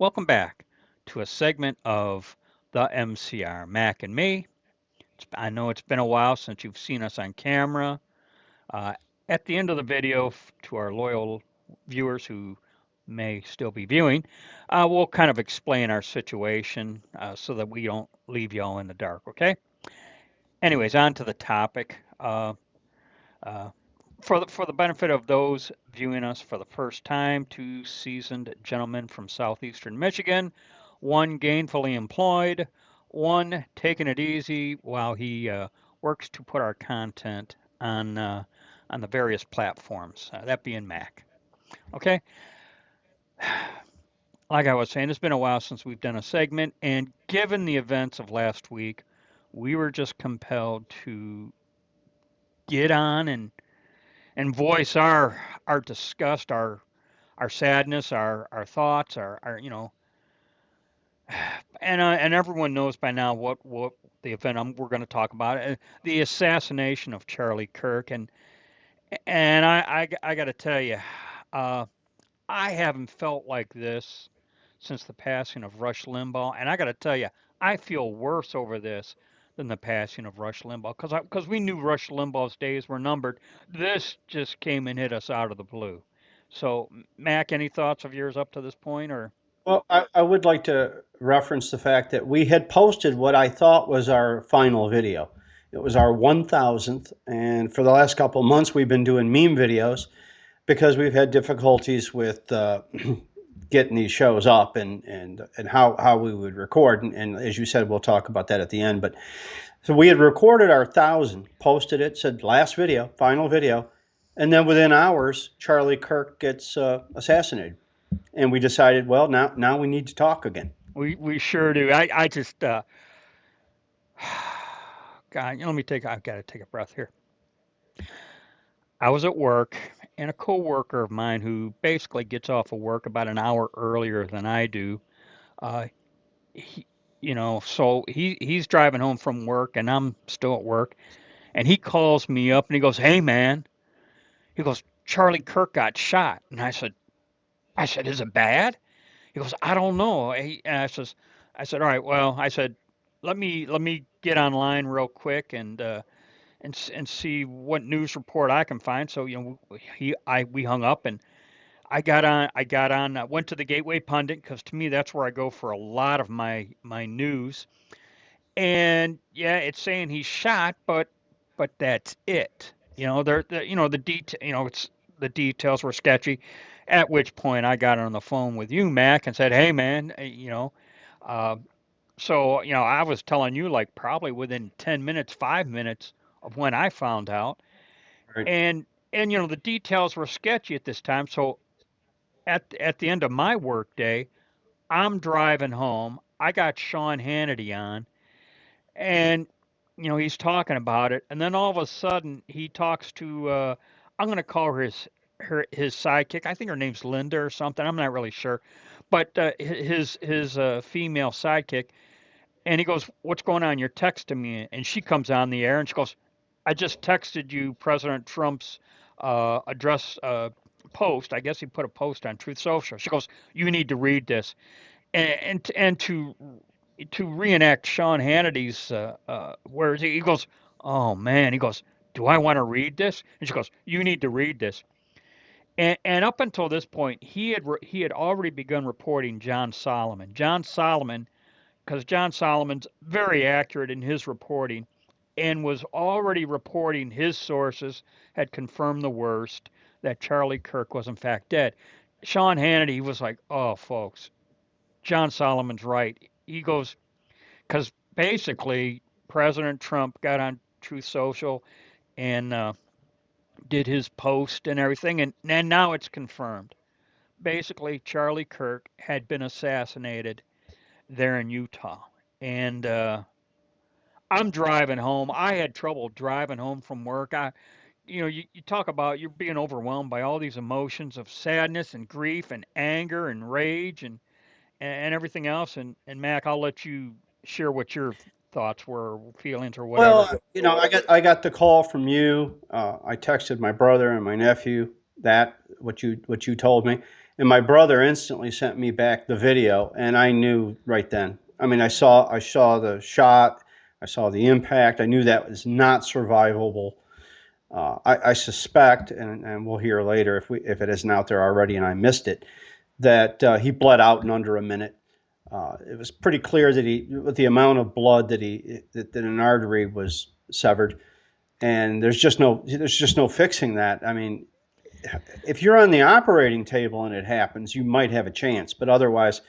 Welcome back to a segment of the MCR, Mac and me. I know it's been a while since you've seen us on camera. Uh, at the end of the video, to our loyal viewers who may still be viewing, we'll kind of explain our situation so that we don't leave y'all in the dark, okay? Anyways, on to the topic. Uh, for the benefit of those viewing us for the first time, two seasoned gentlemen from southeastern Michigan, one gainfully employed, one taking it easy while he works to put our content on the various platforms, that being Mac. Okay, like I was saying, it's been a while since we've done a segment, and given the events of last week, we were just compelled to get on and voice our disgust, our sadness, our thoughts, our and everyone knows by now what the event we're going to talk about, the assassination of Charlie Kirk, and I got to tell you, uh, I haven't felt like this since the passing of Rush Limbaugh, and I got to tell you, I feel worse over this than the passing of Rush Limbaugh because we knew Rush Limbaugh's days were numbered. This just came and hit us out of the blue. So, Mac, any thoughts of yours up to this point, or? Well, I would like to reference the fact that we had posted what I thought was our final video. It was our 1000th, and for the last couple of months, we've been doing meme videos because we've had difficulties with getting these shows up and how we would record. And as you said, we'll talk about that at the end. But so we had recorded our 1000, posted it, said last video, final video, and then within hours, Charlie Kirk gets assassinated, and we decided, well, now we need to talk again. We sure do. I just God, let me take. I've got to take a breath here. I was at work, and a coworker of mine who basically gets off of work about an hour earlier than I do. Uh, he, so he's driving home from work, and I'm still at work, and he calls me up and he goes, "Hey man," he goes, "Charlie Kirk got shot," and I said, "Is it bad?" He goes, "I don't know." And I said, "All right, well," I said, let me get online real quick and see what news report I can find." So we hung up and I went to the Gateway Pundit because to me that's where I go for a lot of my news. And yeah, it's saying he's shot, but that's it. The detail, it's the details were sketchy. At which point I got on the phone with you, Mac, and said, "Hey, man, uh, so I was telling you like probably within 10 minutes, 5 minutes of when I found out, Right. and the details were sketchy at this time. So at the end of my work day, I'm driving home. I got Sean Hannity on, and he's talking about it, and then all of a sudden he talks to I'm going to call her his sidekick. I think her name's Linda or something. I'm not really sure, but his female sidekick, and he goes, "What's going on? You're texting me," and she comes on the air and she goes, "I just texted you President Trump's address post. I guess he put a post on Truth Social." She goes, "You need to read this," and to reenact Sean Hannity's words. He goes, "Oh man," he goes, "Do I want to read this?" And she goes, "You need to read this." And up until this point, he had already begun reporting John Solomon. Because John Solomon's very accurate in his reporting, and was already reporting his sources had confirmed the worst, that Charlie Kirk was in fact dead. Sean Hannity was like, "Oh, folks, John Solomon's right." He goes, because basically President Trump got on Truth Social and did his post and everything, and now it's confirmed. Basically, Charlie Kirk had been assassinated there in Utah, and I'm driving home. I had trouble driving home from work. You talk about you're being overwhelmed by all these emotions of sadness and grief and anger and rage and everything else. And Mac, I'll let you share what your thoughts were, feelings, or whatever. Well, I got the call from you. I texted my brother and my nephew that what you told me, And my brother instantly sent me back the video, and I knew right then. I mean, I saw the shot, I saw the impact. I knew that was not survivable. I suspect, and we'll hear later if it isn't out there already and I missed it, that he bled out in under a minute. It was pretty clear that with the amount of blood that an artery was severed, and there's just no fixing that. I mean, if you're on the operating table and it happens, you might have a chance, but otherwise,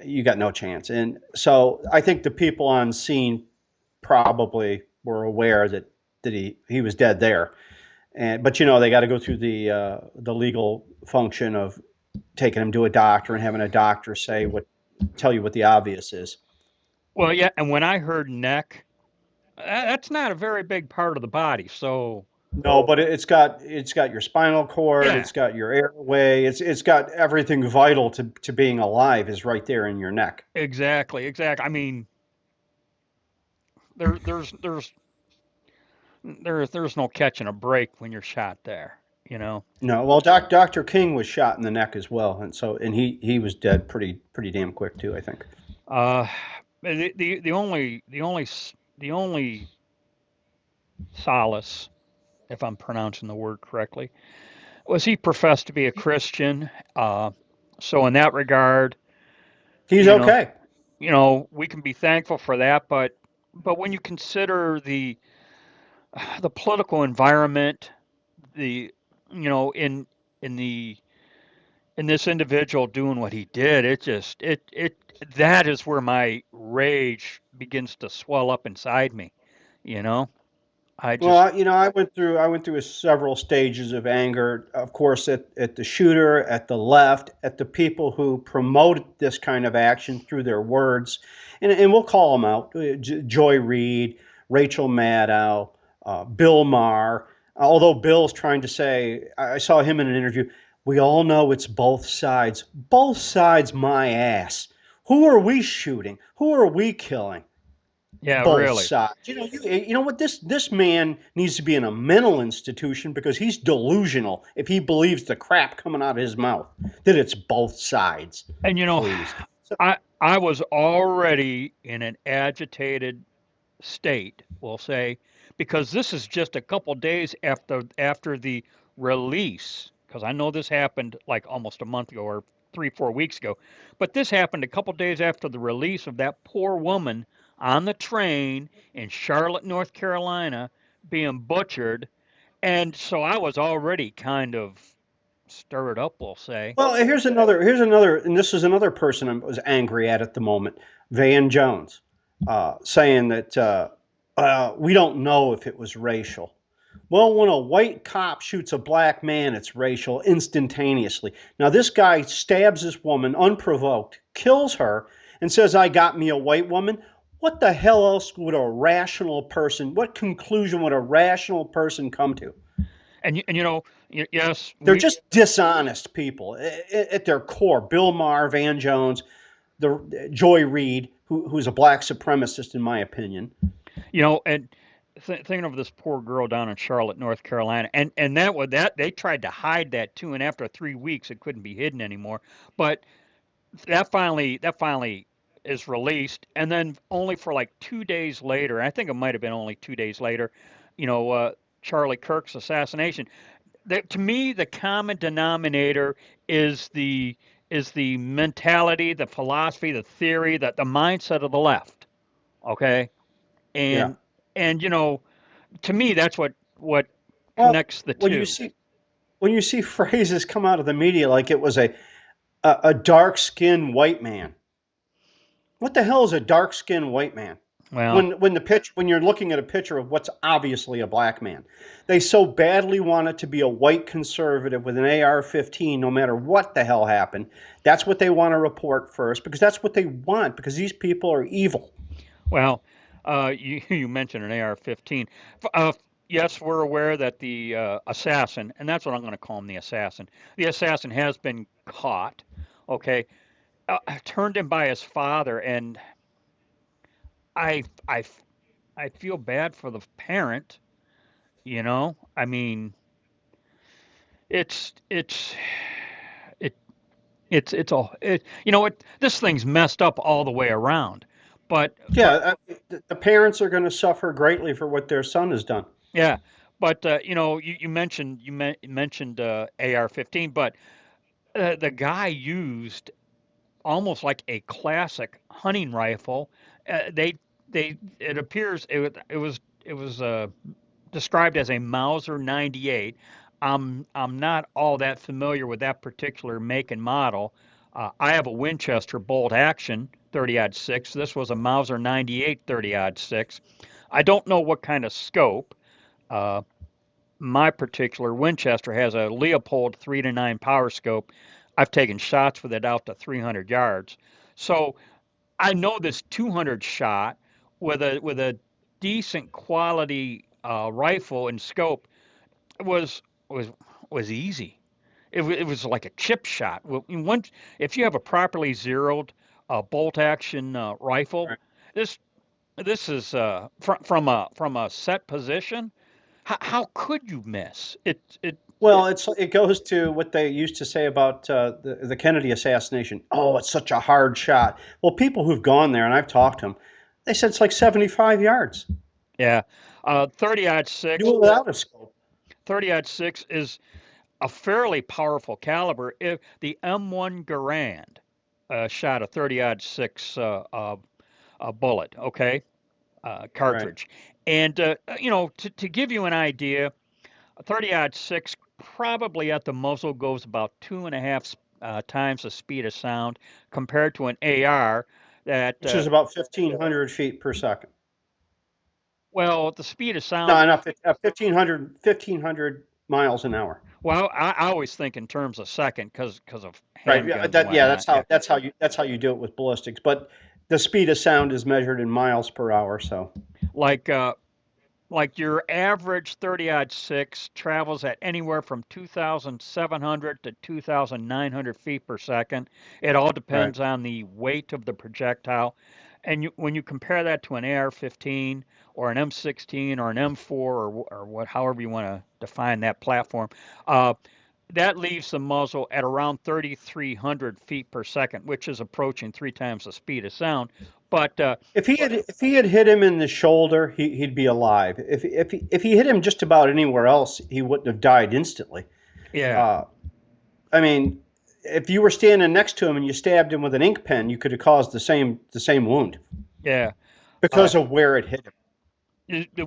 you got no chance. And so I think the people on scene probably were aware that he was dead there. And but they got to go through the legal function of taking him to a doctor and having a doctor tell you what the obvious is. Well, yeah, and when I heard neck, that's not a very big part of the body. So, No, but it's got your spinal cord, yeah, it's got your airway, it's got everything vital to being alive is right there in your neck. exactly, exactly. I mean, there, there's, there's, there's no catching a break when you're shot there. You know. No, well, Dr. King was shot in the neck as well, and he was dead pretty damn quick too, I think. Uh, the only solace, if I'm pronouncing the word correctly, was he professed to be a Christian. So in that regard, He's you know, okay. we can be thankful for that. But when you consider the political environment, the you know in the in this individual doing what he did, it that is where my rage begins to swell up inside me. You know, I Well, just I went through several stages of anger. Of course, at the shooter, at the left, at the people who promote this kind of action through their words, and we'll call them out: Joy Reid, Rachel Maddow, Bill Maher. Although Bill's trying to say, I saw him in an interview. We all know it's both sides. Both sides, my ass. Who are we shooting? Who are we killing? yeah, Both really. sides. You know what? This man needs to be in a mental institution because he's delusional if he believes the crap coming out of his mouth that it's both sides. And Please. So, I was already in an agitated state, we'll say, because this is just a couple days after the release. Because I know this happened like almost a month ago or 3 4 weeks ago, but this happened a couple days after the release of that poor woman on the train in Charlotte, North Carolina, being butchered, and so I was already kind of stirred up, we'll say. well, here's another, and this is another person I was angry at the moment, Van Jones, saying that we don't know if it was racial. Well, when a white cop shoots a black man, it's racial instantaneously. Now, this guy stabs this woman unprovoked, kills her, and says, I got me a white woman. What the hell else would a rational person, what conclusion would a rational person come to? And yes, They're we just dishonest people at their core. Bill Maher, Van Jones, the Joy Reid, who's a black supremacist, in my opinion. and thinking of this poor girl down in Charlotte, North Carolina, and that they tried to hide that too, and after 3 weeks, it couldn't be hidden anymore. But that finally is released, and then only for like 2 days later, I think it might have been only 2 days later, you know, Charlie Kirk's assassination. To me, the common denominator is the mentality, the philosophy, the theory, the mindset of the left. Okay, Yeah. and to me, that's what Well, connects the when you two. see when you see phrases come out of the media like it was a dark skinned white man. What the hell is a dark skinned white man? Well, When you're looking at a picture of what's obviously a black man, they so badly want it to be a white conservative with an AR-15, no matter what the hell happened. That's what they want to report first because that's what they want because these people are evil. well, you mentioned an AR-15. Yes, we're aware that the assassin, and that's what I'm going to call him, the assassin. The assassin has been caught. Okay, turned in by his father, and I I I feel bad for the parent. I mean, it's it you know what, this thing's messed up all the way around. But Yeah, the parents are going to suffer greatly for what their son has done. yeah, but you know, mentioned AR-15, but the guy used almost like a classic hunting rifle. They it appears it was described as a Mauser 98. I'm not all that familiar with that particular make and model. I have a Winchester bolt action 30 6. This was a Mauser 98 30 6. I don't know what kind of scope. Uh, my particular Winchester has a Leopold 3 to 9 power scope. I've taken shots with it out to 300 yards. So I know this 200 shot with a decent quality rifle and scope was was was easy. It was like a chip shot. Once if you have a properly zeroed bolt action rifle, Right. this this is from a set position. How could you miss Well, it goes to what they used to say about the Kennedy assassination. Oh, it's such a hard shot. Well, people who've gone there, and I've talked to them, they said it's like 75 yards. Yeah, 30 Do 6. it without a scope. 30 6 is a fairly powerful caliber. If the M1 Garand shot a 30 6 bullet, okay, Right. cartridge, and you know, to give you an idea, a 30 6 probably at the muzzle goes about 2.5 times the speed of sound compared to an AR that Which is about 1,500 feet per second. well, the speed of sound. No, not 1,500 miles an hour. Well, I always think in terms of second because of Right. Yeah. handguns and Yeah. whatnot. Yeah, That's how you do it with ballistics. But the speed of sound is measured in miles per hour. So like your average 30 6 travels at anywhere from 2,700 to 2,900 feet per second. It all right. depends on the weight of the projectile. And when you compare that to an AR-15 or an M16 or an M4 or what, however you want to define that platform, uh, that leaves the muzzle at around 3,300 feet per second, which is approaching three times the speed of sound. But If he had hit him in the shoulder, he'd be alive. If he hit him just about anywhere else, he wouldn't have died instantly. yeah, Uh, I mean, if you were standing next to him and you stabbed him with an ink pen, you could have caused the same wound yeah. Uh, because of where it hit him.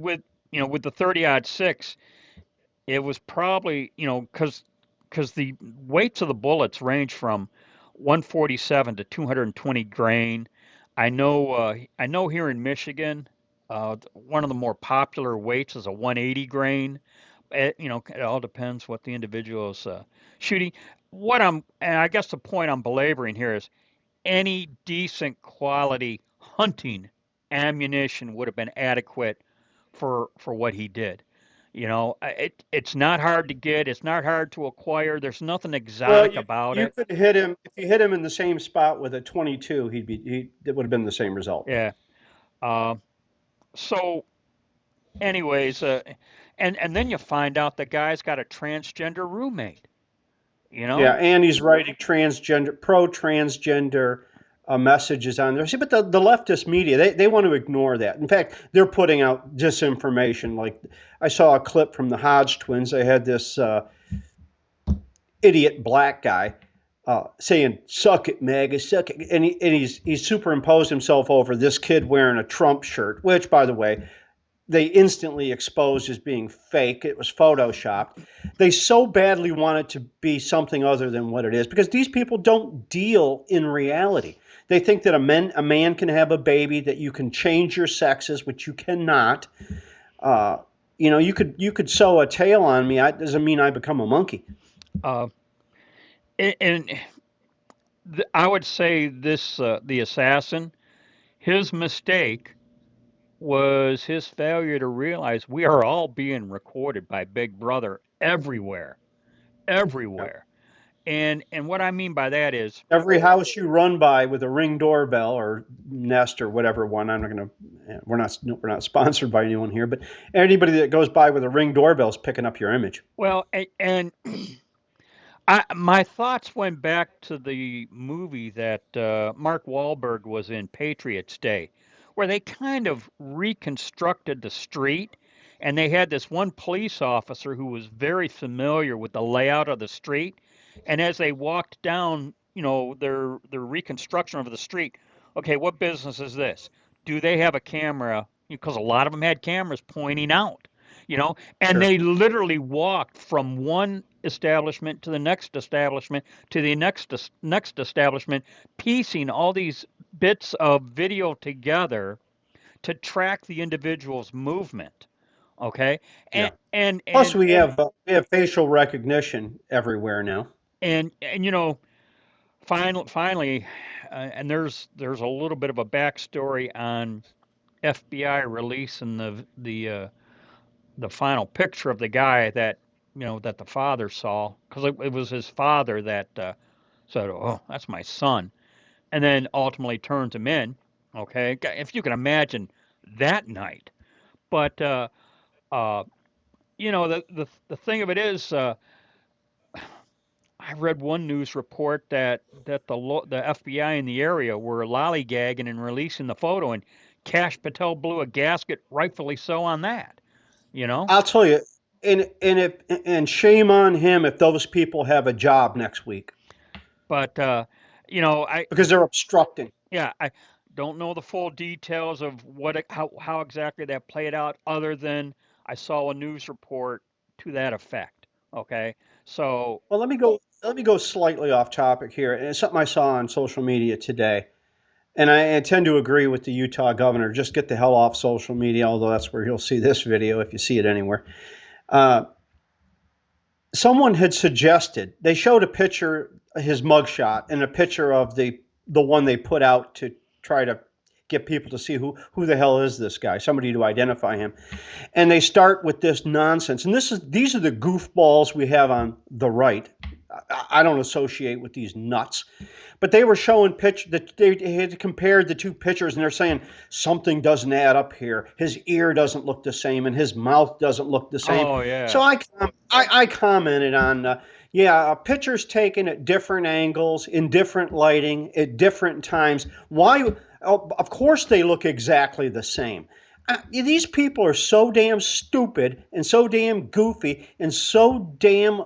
with with the 30 6, it was probably because the weights of the bullets range from 147 to 220 grain. I know here in Michigan, one of the more popular weights is a 180 grain. It all depends what the individual is shooting. And I guess the point I'm belaboring here is any decent quality hunting ammunition would have been adequate for what he did. It's not hard to get. It's not hard to acquire. There's nothing Well, exotic you about you it. could hit him if you hit him in the same spot with a 22. It would have been the same result. Yeah. Uh, so, anyways, and then you find out the guy's got a transgender roommate. You Yeah, know? and he's writing pro-transgender messages on there. See, but the leftist media, they want to ignore that. In fact, they're putting out disinformation. Like I saw a clip from the Hodge twins. They had this idiot black guy saying "suck it, MAGA, suck it," and he's superimposed himself over this kid wearing a Trump shirt, which, by the way, they instantly exposed as being fake. It was photoshopped. They so badly want it to be something other than what it is because these people don't deal in reality. They think that a man can have a baby, that you can change your sexes, which you cannot. Uh, you could sew a tail on me. It doesn't mean I become a monkey. Uh, and I would say this: the assassin, his mistake was his failure to realize we are all being recorded by Big Brother everywhere, Yeah. everywhere. And what I mean by that is, Every house you run by with a Ring doorbell or Nest or whatever one, I'm not going to. We're not sponsored by anyone here, but anybody that goes by with a Ring doorbell is picking up your image. well, and My thoughts went back to the movie that Mark Wahlberg was in, Patriots Day, where they kind of reconstructed the street, and they had this one police officer who was very familiar with the layout of the street, and as they walked down, their reconstruction of the street, okay, what business is this? Do they have a camera? Because a lot of them had cameras pointing out, and Sure. they literally walked from one establishment to the next establishment to the next establishment, piecing all these bits of video together to track the individual's movement. Okay, Yeah. and and Plus, and we have facial recognition everywhere now. and finally, and there's a little bit of a backstory on FBI releasing the final picture of the guy that that the father saw, because it was his father that said, "Oh, that's my son," and then ultimately turns him in. Okay, if you can imagine that night. But uh, the thing of it is, I read one news report that the FBI in the area were lollygagging and releasing the photo, and Cash Patel blew a gasket, rightfully so, on that. You know, I'll tell you, and shame on him if those people have a job next week but I because they're obstructing. yeah, I don't know the full details of how exactly that played out, other than I saw a news report to that effect. Okay, so Well, let me go slightly off topic here, and it's something I saw on social media today. And I tend to agree with the Utah governor. Just get the hell off social media, although that's where you'll see this video if you see it anywhere. Uh, Someone had suggested they showed a picture, his mugshot, and a picture of the one they put out to try to get people to see who the hell is this guy, somebody to identify him. And they start with this nonsense. And these are the goofballs we have on the right. I don't associate with these nuts. But they were showing that they had compared the two pictures, and they're saying something doesn't add up here. His ear doesn't look the same, and his mouth doesn't look the same. oh So yeah, I commented on, yeah, pictures taken at different angles, in different lighting, at different times. Why? Oh, of course, they look exactly the same. These people are so damn stupid and so damn goofy and so damn,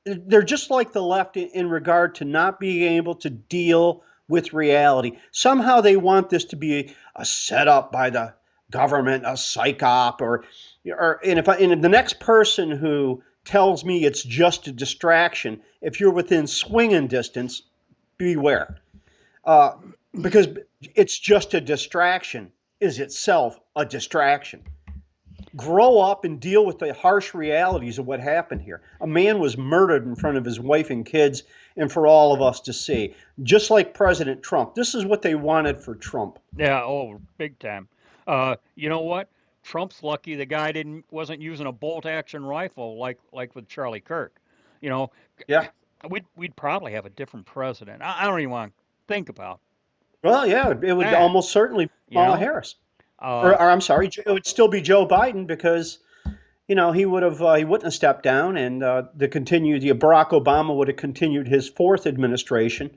they're just like the left in regard to not being able to deal with reality. Somehow they want this to be a setup by the government, a psych op, and the next person who tells me it's just a distraction, if you're within swinging distance, beware, uh, because it's just a distraction is itself a distraction. Grow up and deal with the harsh realities of what happened here. A man was murdered in front of his wife and kids, and for all of us to see. Just like President Trump. This is what they wanted for Trump. yeah, oh, big time. You know what? Trump's lucky the guy didn't wasn't using a bolt action rifle like with Charlie Kirk. You know, Yeah. we'd probably have a different president. I don't even want to think about Well, yeah, it would that. almost certainly be You Kamala know, Harris. Or, uh, or I'm sorry, it would still be Joe Biden because he wouldn't have stepped down, and the Barack Obama would have continued his fourth administration.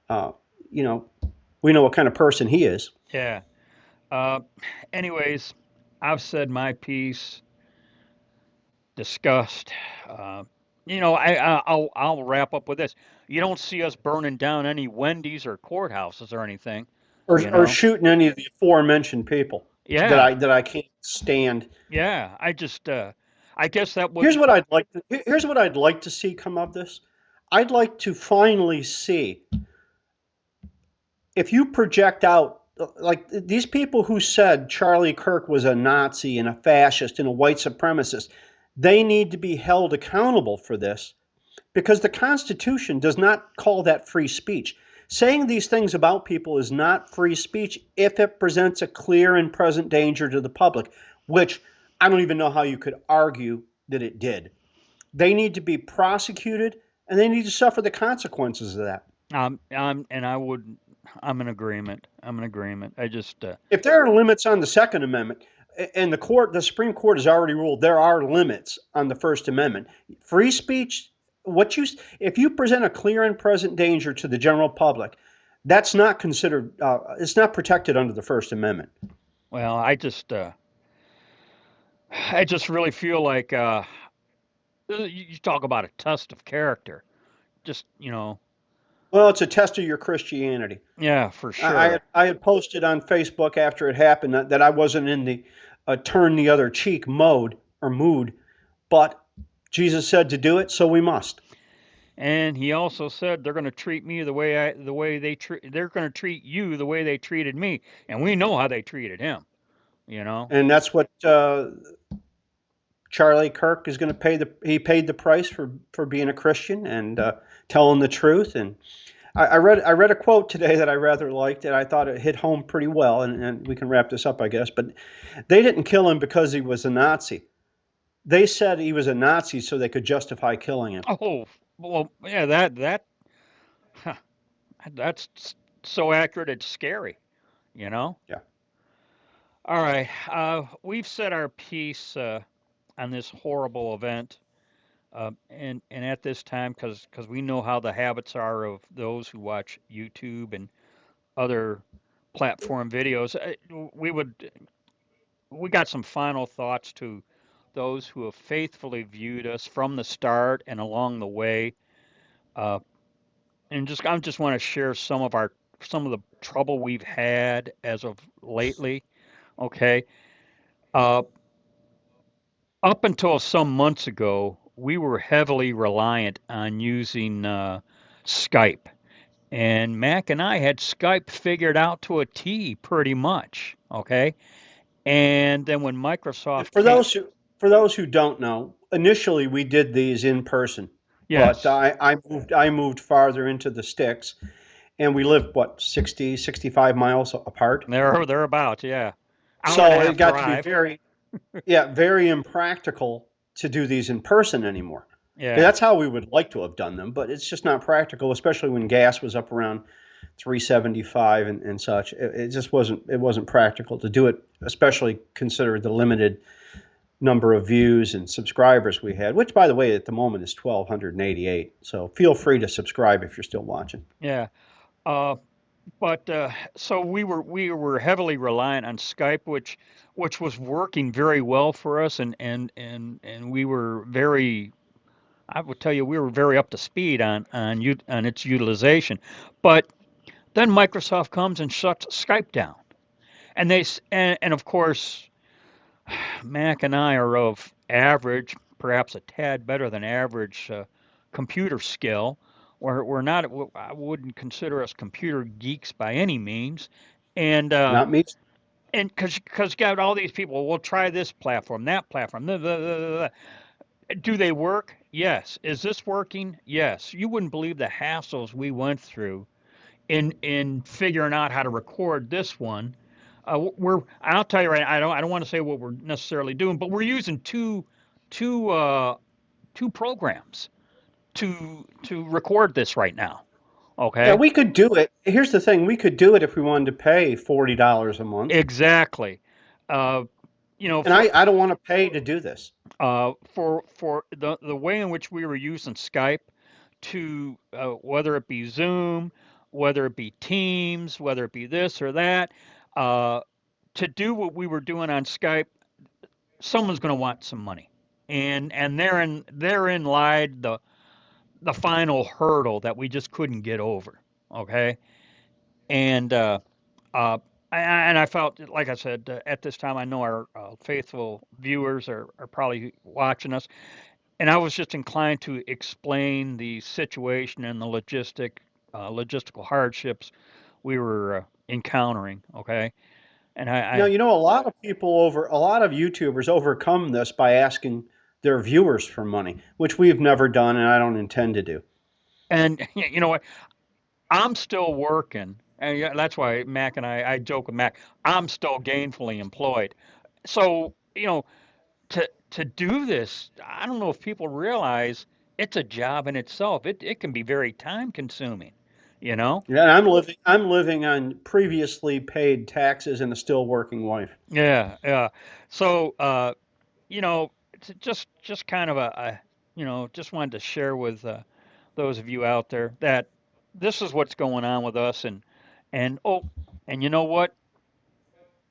Uh, you know, we know what kind of person he is. yeah. Uh, anyways, I've said my piece. Discussed. Uh, I'll wrap up with this. You don't see us burning down any Wendy's or courthouses or anything. or, You or know. shooting any of the aforementioned people that Yeah, I can't stand. yeah. I guess that would. Here's what I'd like to see come of this. I'd like to finally see if you project out like these people who said Charlie Kirk was a Nazi and a fascist and a white supremacist, they need to be held accountable for this because the Constitution does not call that free speech. Saying these things about people is not free speech if it presents a clear and present danger to the public, which I don't even know how you could argue that it did. They need to be prosecuted and they need to suffer the consequences of that. And I would. I'm in agreement. I'm in agreement. I just. If there are limits on the Second Amendment, and the Supreme Court has already ruled there are limits on the First Amendment, free speech what you if you present a clear and present danger to the general public, that's not considered. It's not protected under the First Amendment. Well, I just really feel like you talk about a test of character. Just Well, it's a test of your Christianity. yeah, for I sure. had, I had posted on Facebook after it happened that I wasn't in the turn the other cheek mode or mood, but Jesus said to do it, so we must. And he also said they're going to treat me the way they're going to treat you the way they treated me, and we know how they treated him. You know. And that's what Charlie Kirk is going to pay. He paid the price for being a Christian and telling the truth. And I read a quote today that I rather liked, and I thought it hit home pretty well. And we can wrap this up, I guess. But they didn't kill him because he was a Nazi. They said he was a Nazi so they could justify killing him. Oh well, yeah. That huh, that's so accurate. It's scary. You know. Yeah. All right. We've said our piece on this horrible event. And at this time, because we know how the habits are of those who watch YouTube and other platform videos, we got some final thoughts to those who have faithfully viewed us from the start and along the way. Uh, and I just want to share some of the trouble we've had as of lately. Okay, uh, up until some months ago, we were heavily reliant on using Skype. And Mac and I had Skype figured out to a T pretty much. Okay. And then when And Microsoft for came, those who don't know, initially we did these in person, but yes, I moved farther into the sticks, and we lived what 65 miles apart. they're about, yeah. Hour and a So it half got to be drive. very impractical to do these in person anymore. Okay, Yeah. that's how we would like to have done them, but it's just not practical, especially when gas was up around 375 and such. It just wasn't practical to do it, especially considering the limited number of views and subscribers we had, which by the way at the moment is 1288. So feel free to subscribe if you're still watching. Yeah. Uh, but so we were heavily reliant on Skype, which was working very well for us, and we were very. I would tell you we were very up to speed on its utilization, but then Microsoft comes and shuts Skype down, and of course Mac and I are of average, perhaps a tad better than average computer skill. We're not. I wouldn't consider us computer geeks by any means, and uh, Not me. and because you got all these people. Well, we'll try this platform, that platform. Do they work? Yes. Is this working? Yes. You wouldn't believe the hassles we went through in figuring out how to record this one. I'll tell you right. I don't want to say what we're necessarily doing, but we're using two two programs to record this right now. Yeah, Okay. we could do it. Here's the thing: we could do it if we wanted to pay $40 a month, Exactly. Uh, you know, and I don't want to pay to do this. for the way in which we were using Skype to whether it be Zoom, whether it be Teams, whether it be this or that, uh, to do what we were doing on Skype, someone's going to want some money, and therein lied the final hurdle that we just couldn't get over. Okay, and uh, and I felt like I said at this time I know our faithful viewers are probably watching us, and I was just inclined to explain the situation and the logistical hardships we were encountering. Okay, and Now, I you know, a lot of YouTubers overcome this by asking their viewers for money, which we've never done and I don't intend to do. and you know what, I'm still working, and yeah, that's why Mac and I joke with Mac. I'm still gainfully employed, so to do this, I don't know if people realize it's a job in itself. It can be very time consuming. You know. Yeah, and I'm living on previously paid taxes and a still working wife. Yeah. Yeah. So it's just kind of a. just wanted to share with those of you out there that this is what's going on with us. And oh, and you know what?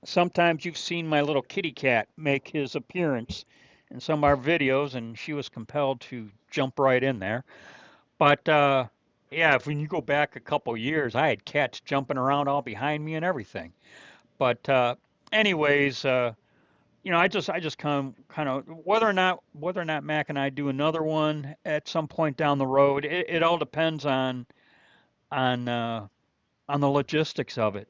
Sometimes you've seen my little kitty cat make his appearance in some of our videos, and she was compelled to jump right in there. But yeah, if when you go back a couple years, I had cats jumping around all behind me and everything. But anyways, I just kind of whether or not Mac and I do another one at some point down the road. It all depends on uh, on the logistics of it.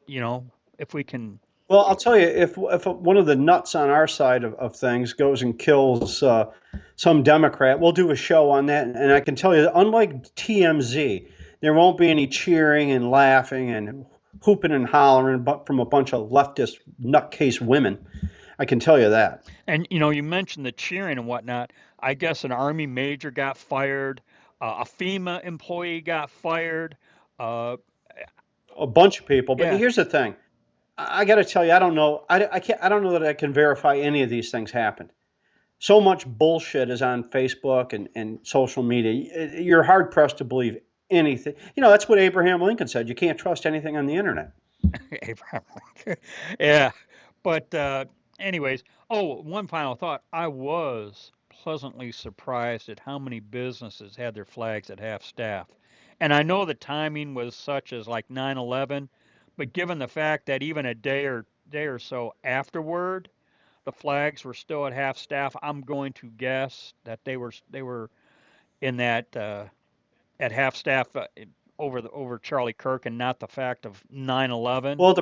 If we can. Well, I'll tell you, if one of the nuts on our side of things goes and kills some Democrat, we'll do a show on that. And I can tell you, unlike TMZ, there won't be any cheering and laughing and hooping and hollering but from a bunch of leftist nutcase women. I can tell you that. And you mentioned the cheering and whatnot. I guess an Army major got fired, a FEMA employee got fired. Uh, A bunch of people. But yeah, here's the thing. I got to tell you, I don't know. I can't. I don't know that I can verify any of these things happened. So much bullshit is on Facebook and social media. You're hard pressed to believe anything. That's what Abraham Lincoln said. You can't trust anything on the internet. Abraham Lincoln. Yeah, but anyways, one final thought. I was pleasantly surprised at how many businesses had their flags at half staff. And I know the timing was such as like 9/11, but given the fact that even a day or so afterward, the flags were still at half staff, I'm going to guess that they were in that at half staff over Charlie Kirk and not the fact of 9/11. Well,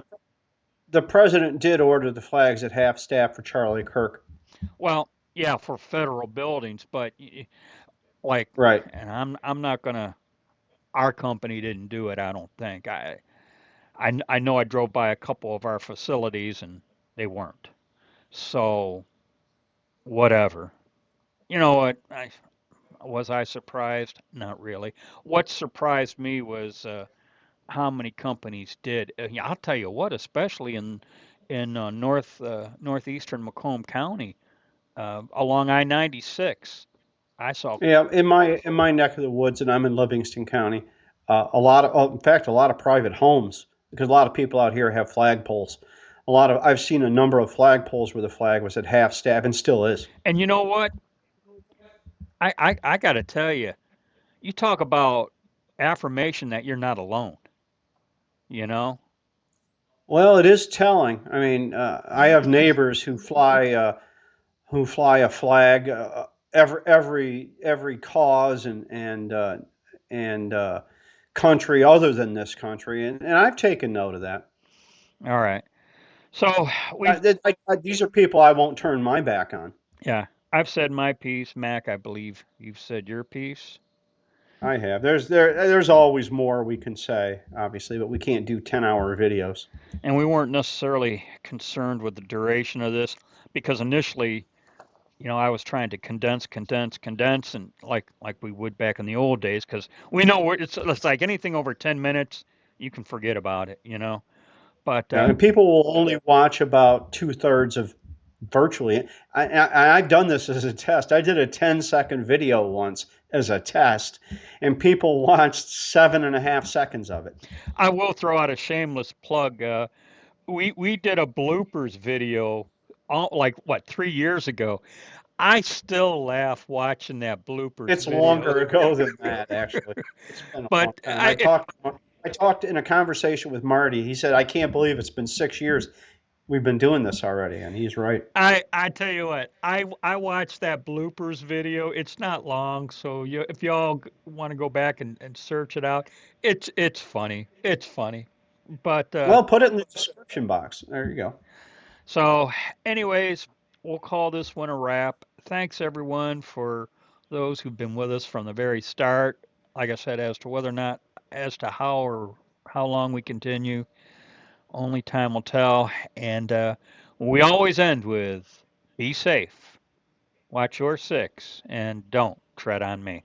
the president did order the flags at half staff for Charlie Kirk. Well, yeah, for federal buildings, but like, Right. and I'm not gonna. Our company didn't do it. I don't think. I know I drove by a couple of our facilities and they weren't. So whatever. You know what? I surprised? Not really. What surprised me was how many companies did. Yeah, I'll tell you what, especially in northeastern Macomb County, along I-96. I saw. Yeah, in my neck of the woods, and I'm in Livingston County, in fact, a lot of private homes because a lot of people out here have flagpoles. I've seen a number of flagpoles where the flag was at half staff and still is. And you know what? I got to tell you, you talk about affirmation that you're not alone. You know, Well, it is telling. I mean, I have neighbors who fly a flag every cause and country other than this country, and I've taken note of that. all right. So we've These are people I won't turn my back on. yeah, I've said my piece, Mac. I believe you've said your piece, I have. There's always more we can say, obviously, but we can't do 10-hour videos. and we weren't necessarily concerned with the duration of this because initially, I was trying to condense, and like we would back in the old days, because we know it's like anything over 10 minutes, you can forget about it. But And people will only watch about two-thirds of virtually. I've done this as a test. I did a 10-second video once as a test, and people watched 7.5 seconds of it. I will throw out a shameless plug. We did a bloopers video, like what, 3 years ago. I still laugh watching that bloopers It's video. longer ago than that, actually. It's been a long But time. I talked in a conversation with Marty. He said, "I can't believe it's been 6 years. We've been doing this already," and he's right. I tell you what, I watched that bloopers video. It's not long, so if y'all want to go back and search it out, it's funny. It's funny. But Well, put it in the description box. There you go. so, anyways, we'll call this one a wrap. Thanks everyone for those who've been with us from the very start. Like I said, as to whether or not, as to how or how long we continue, only time will tell. And we always end with be safe, watch your six, and don't tread on me.